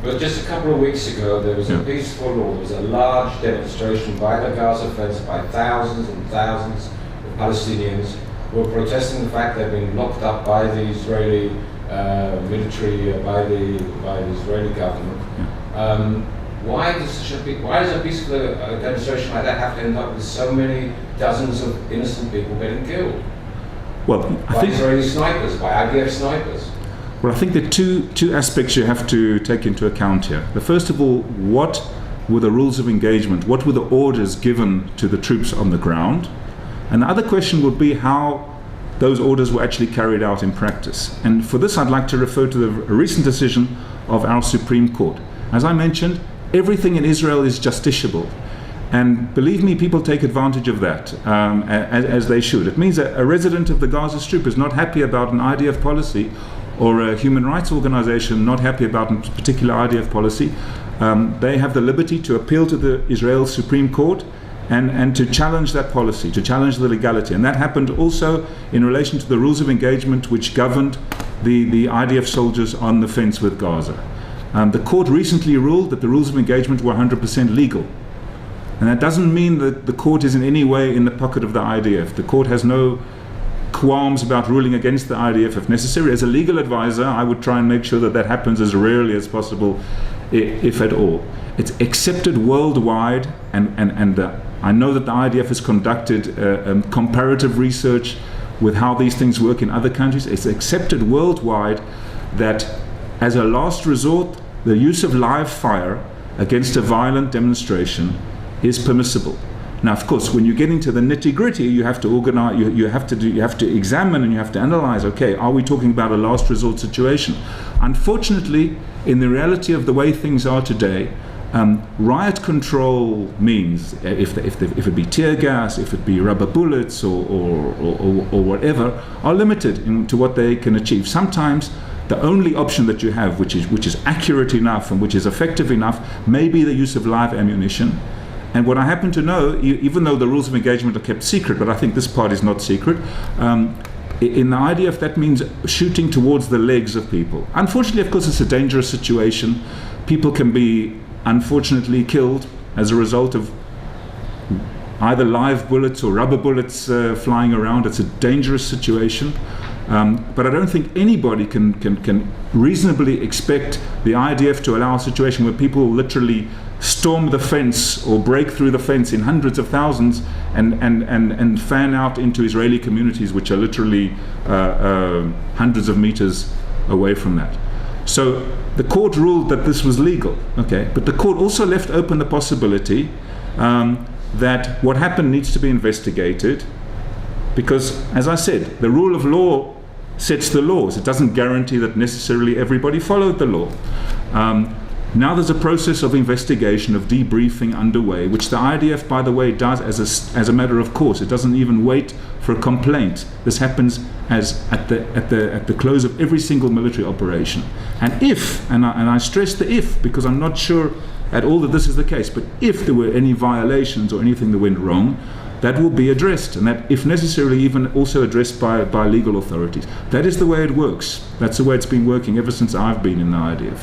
But just a couple of weeks ago, there was a peaceful, or there was a large demonstration by the Gaza fence by thousands and thousands of Palestinians who were protesting the fact they've been locked up by the Israeli military, by the Israeli government. Why does a peaceful demonstration like that have to end up with so many dozens of innocent people getting killed? Well, I think Israeli snipers, by IDF snipers. Well, I think there are two aspects you have to take into account here. The first of all, what were the rules of engagement? What were the orders given to the troops on the ground? And the other question would be how those orders were actually carried out in practice. And for this, I'd like to refer to the recent decision of our Supreme Court. As I mentioned, everything in Israel is justiciable. And believe me, people take advantage of that, as they should. It means that a resident of the Gaza Strip is not happy about an IDF policy, or a human rights organization not happy about a particular IDF policy. They have the liberty to appeal to the Israel Supreme Court and to challenge that policy, to challenge the legality. And that happened also in relation to the rules of engagement which governed the IDF soldiers on the fence with Gaza. The court recently ruled that the rules of engagement were 100% legal. And that doesn't mean that the court is in any way in the pocket of the IDF. The court has no qualms about ruling against the IDF if necessary. As a legal advisor, I would try and make sure that that happens as rarely as possible, if at all. It's accepted worldwide, and I know that the IDF has conducted comparative research with how these things work in other countries. It's accepted worldwide that as a last resort, the use of live fire against a violent demonstration is permissible. Now, of course, when you get into the nitty-gritty, you have to organize, you have to examine and you have to analyze, okay, are we talking about a last resort situation? Unfortunately, in the reality of the way things are today, riot control means, if it be tear gas, if it be rubber bullets or whatever, are limited to what they can achieve. Sometimes the only option that you have, which is accurate enough and which is effective enough, may be the use of live ammunition. And what I happen to know, even though the rules of engagement are kept secret, but I think this part is not secret, in the IDF that means shooting towards the legs of people. Unfortunately, of course, it's a dangerous situation. People can be, unfortunately, killed as a result of either live bullets or rubber bullets flying around. It's a dangerous situation. But I don't think anybody can reasonably expect the IDF to allow a situation where people literally storm the fence or break through the fence in hundreds of thousands and fan out into Israeli communities which are literally hundreds of meters away from that. So the court ruled that this was legal, okay, but the court also left open the possibility that what happened needs to be investigated, because, as I said, the rule of law sets the laws. It doesn't guarantee that necessarily everybody followed the law. Now there's a process of investigation, of debriefing underway, which the IDF, by the way, does as a matter of course. It doesn't even wait for a complaint. This happens at the close of every single military operation. And if, and I stress the if, because I'm not sure at all that this is the case, but if there were any violations or anything that went wrong, that will be addressed, and that, if necessary, even also addressed by legal authorities. That is the way it works. That's the way it's been working ever since I've been in the IDF.